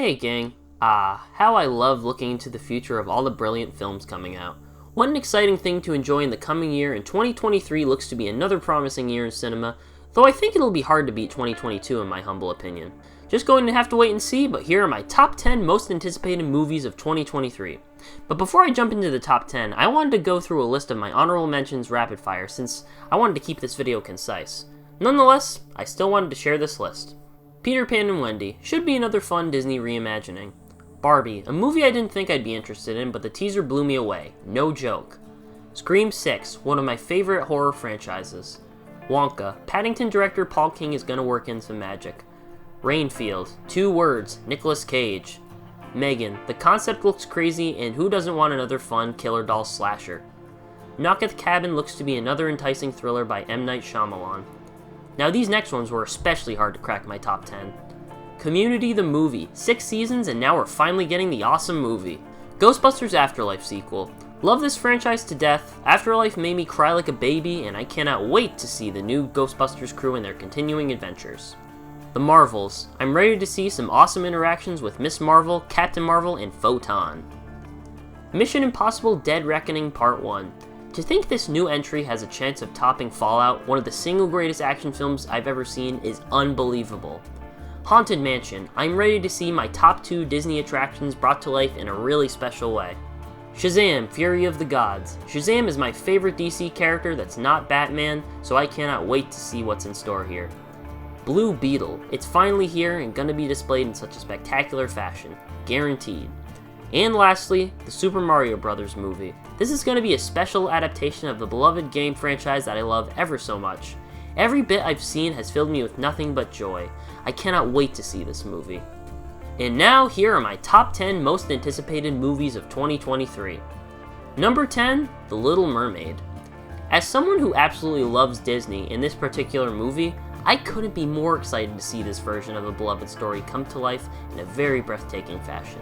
Hey gang, how I love looking into the future of all the brilliant films coming out. What an exciting thing to enjoy in the coming year, and 2023 looks to be another promising year in cinema, though I think it'll be hard to beat 2022 in my humble opinion. Just going to have to wait and see, but here are my top 10 most anticipated movies of 2023. But before I jump into the top 10, I wanted to go through a list of my honorable mentions rapid fire since I wanted to keep this video concise. Nonetheless, I still wanted to share this list. Peter Pan and Wendy should be another fun Disney reimagining. Barbie, a movie I didn't think I'd be interested in, but the teaser blew me away. No joke. Scream 6, one of my favorite horror franchises. Wonka, Paddington director Paul King is gonna work in some magic. Rainfield, 2 words, Nicolas Cage. Megan, the concept looks crazy, and who doesn't want another fun killer doll slasher? Knock at the Cabin looks to be another enticing thriller by M. Night Shyamalan. Now these next ones were especially hard to crack my top 10. Community the movie, 6 seasons and now we're finally getting the awesome movie. Ghostbusters Afterlife sequel. Love this franchise to death, Afterlife made me cry like a baby and I cannot wait to see the new Ghostbusters crew and their continuing adventures. The Marvels, I'm ready to see some awesome interactions with Miss Marvel, Captain Marvel, and Photon. Mission Impossible Dead Reckoning Part 1. To think this new entry has a chance of topping Fallout, one of the single greatest action films I've ever seen, is unbelievable. Haunted Mansion, I'm ready to see my top 2 Disney attractions brought to life in a really special way. Shazam! Fury of the Gods. Shazam is my favorite DC character that's not Batman, so I cannot wait to see what's in store here. Blue Beetle, it's finally here and gonna be displayed in such a spectacular fashion. Guaranteed. And lastly, the Super Mario Bros. Movie. This is going to be a special adaptation of the beloved game franchise that I love ever so much. Every bit I've seen has filled me with nothing but joy. I cannot wait to see this movie. And now, here are my top 10 most anticipated movies of 2023. Number 10, The Little Mermaid. As someone who absolutely loves Disney in this particular movie, I couldn't be more excited to see this version of the beloved story come to life in a very breathtaking fashion.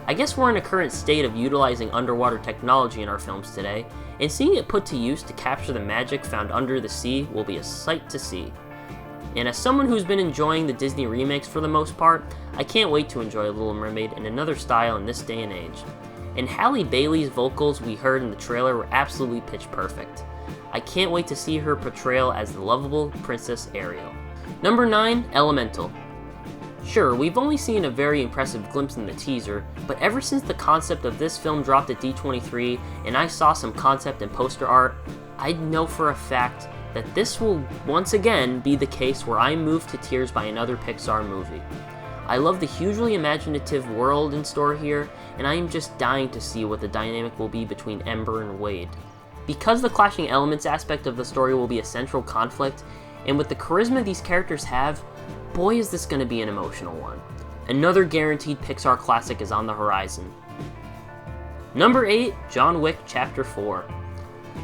I guess we're in a current state of utilizing underwater technology in our films today, and seeing it put to use to capture the magic found under the sea will be a sight to see. And as someone who's been enjoying the Disney remakes for the most part, I can't wait to enjoy Little Mermaid in another style in this day and age. And Halle Bailey's vocals we heard in the trailer were absolutely pitch perfect. I can't wait to see her portrayal as the lovable Princess Ariel. Number 9, Elemental. Sure, we've only seen a very impressive glimpse in the teaser, but ever since the concept of this film dropped at D23 and I saw some concept and poster art, I know for a fact that this will once again be the case where I'm moved to tears by another Pixar movie. I love the hugely imaginative world in store here, and I am just dying to see what the dynamic will be between Ember and Wade. Because the clashing elements aspect of the story will be a central conflict, and with the charisma these characters have, boy is this going to be an emotional one. Another guaranteed Pixar classic is on the horizon. Number 8, John Wick Chapter 4.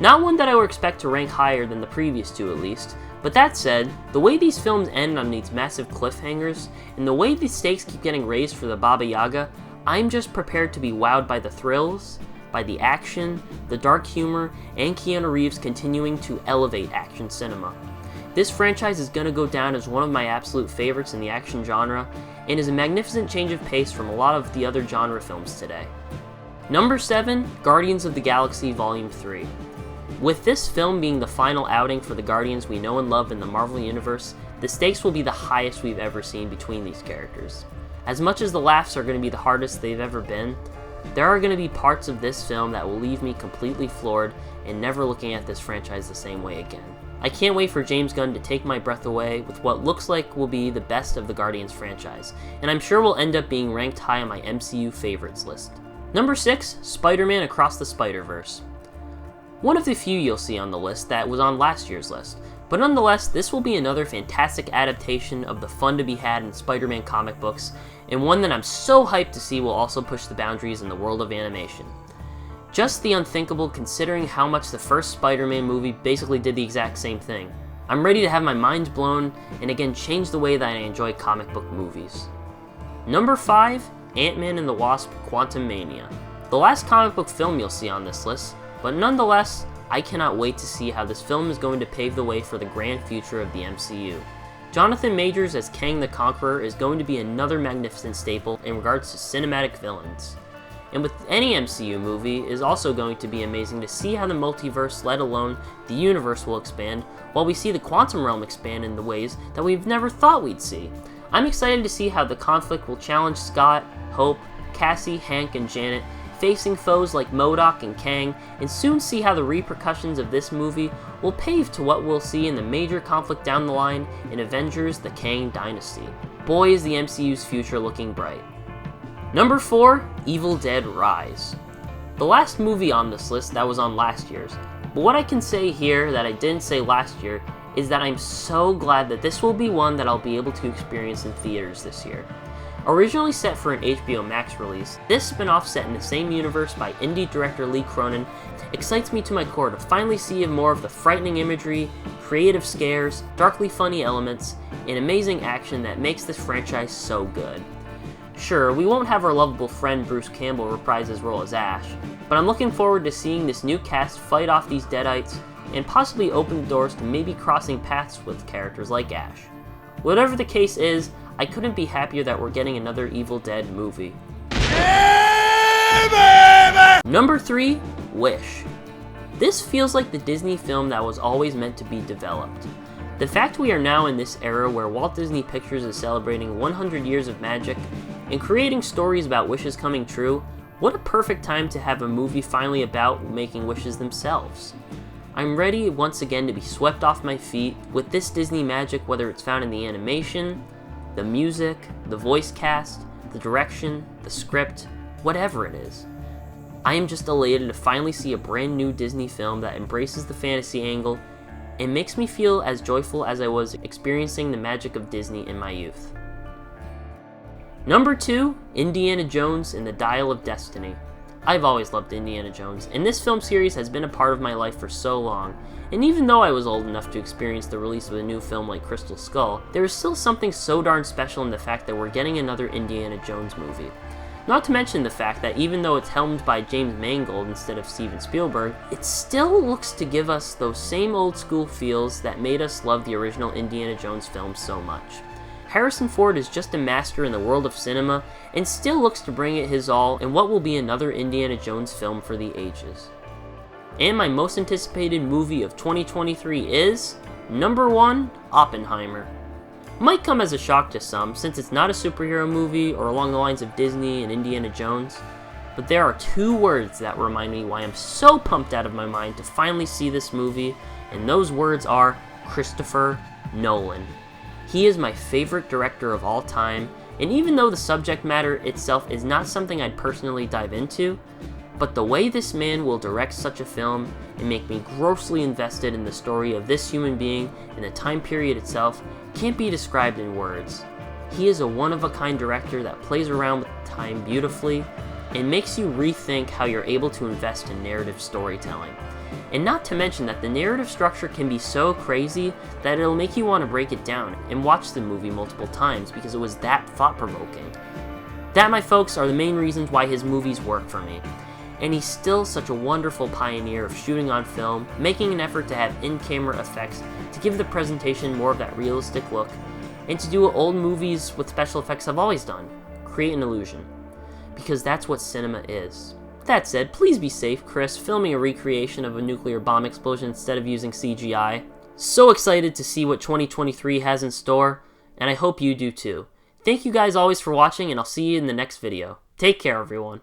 Not one that I would expect to rank higher than the previous 2 at least, but that said, the way these films end on these massive cliffhangers, and the way the stakes keep getting raised for the Baba Yaga, I'm just prepared to be wowed by the thrills, by the action, the dark humor, and Keanu Reeves continuing to elevate action cinema. This franchise is going to go down as one of my absolute favorites in the action genre, and is a magnificent change of pace from a lot of the other genre films today. Number 7, Guardians of the Galaxy Volume 3. With this film being the final outing for the Guardians we know and love in the Marvel Universe, the stakes will be the highest we've ever seen between these characters. As much as the laughs are going to be the hardest they've ever been, there are going to be parts of this film that will leave me completely floored and never looking at this franchise the same way again. I can't wait for James Gunn to take my breath away with what looks like will be the best of the Guardians franchise, and I'm sure will end up being ranked high on my MCU favorites list. Number 6, Spider-Man Across the Spider-Verse. One of the few you'll see on the list that was on last year's list, but nonetheless, this will be another fantastic adaptation of the fun to be had in Spider-Man comic books, and one that I'm so hyped to see will also push the boundaries in the world of animation. Just the unthinkable considering how much the first Spider-Man movie basically did the exact same thing. I'm ready to have my mind blown and again change the way that I enjoy comic book movies. Number 5, Ant-Man and the Wasp Quantumania. The last comic book film you'll see on this list, but nonetheless, I cannot wait to see how this film is going to pave the way for the grand future of the MCU. Jonathan Majors as Kang the Conqueror is going to be another magnificent staple in regards to cinematic villains. And with any MCU movie, it is also going to be amazing to see how the multiverse, let alone the universe, will expand, while we see the quantum realm expand in the ways that we've never thought we'd see. I'm excited to see how the conflict will challenge Scott, Hope, Cassie, Hank, and Janet, facing foes like MODOK and Kang, and soon see how the repercussions of this movie will pave to what we'll see in the major conflict down the line in Avengers: The Kang Dynasty. Boy, is the MCU's future looking bright. Number 4, Evil Dead Rise. The last movie on this list that was on last year's, but what I can say here that I didn't say last year is that I'm so glad that this will be one that I'll be able to experience in theaters this year. Originally set for an HBO Max release, this spin-off set in the same universe by indie director Lee Cronin excites me to my core to finally see more of the frightening imagery, creative scares, darkly funny elements, and amazing action that makes this franchise so good. Sure, we won't have our lovable friend Bruce Campbell reprise his role as Ash, but I'm looking forward to seeing this new cast fight off these Deadites and possibly open the doors to maybe crossing paths with characters like Ash. Whatever the case is, I couldn't be happier that we're getting another Evil Dead movie. Number 3, Wish. This feels like the Disney film that was always meant to be developed. The fact we are now in this era where Walt Disney Pictures is celebrating 100 years of magic and creating stories about wishes coming true, what a perfect time to have a movie finally about making wishes themselves. I'm ready once again to be swept off my feet with this Disney magic, whether it's found in the animation, the music, the voice cast, the direction, the script, whatever it is. I am just elated to finally see a brand new Disney film that embraces the fantasy angle and makes me feel as joyful as I was experiencing the magic of Disney in my youth. Number 2, Indiana Jones and the Dial of Destiny. I've always loved Indiana Jones, and this film series has been a part of my life for so long, and even though I was old enough to experience the release of a new film like Crystal Skull, there is still something so darn special in the fact that we're getting another Indiana Jones movie. Not to mention the fact that even though it's helmed by James Mangold instead of Steven Spielberg, it still looks to give us those same old school feels that made us love the original Indiana Jones films so much. Harrison Ford is just a master in the world of cinema and still looks to bring it his all in what will be another Indiana Jones film for the ages. And my most anticipated movie of 2023 is, number 1, Oppenheimer. Might come as a shock to some, since it's not a superhero movie or along the lines of Disney and Indiana Jones, but there are 2 words that remind me why I'm so pumped out of my mind to finally see this movie, and those words are Christopher Nolan. He is my favorite director of all time, and even though the subject matter itself is not something I'd personally dive into, but the way this man will direct such a film and make me grossly invested in the story of this human being and the time period itself can't be described in words. He is a one-of-a-kind director that plays around with time beautifully and makes you rethink how you're able to invest in narrative storytelling. And not to mention that the narrative structure can be so crazy that it'll make you want to break it down and watch the movie multiple times because it was that thought-provoking. That, my folks, are the main reasons why his movies work for me. And he's still such a wonderful pioneer of shooting on film, making an effort to have in-camera effects to give the presentation more of that realistic look, and to do what old movies with special effects have always done, create an illusion. Because that's what cinema is. That said, please be safe, Chris, filming a recreation of a nuclear bomb explosion instead of using CGI. So excited to see what 2023 has in store, and I hope you do too. Thank you guys always for watching, and I'll see you in the next video. Take care, everyone.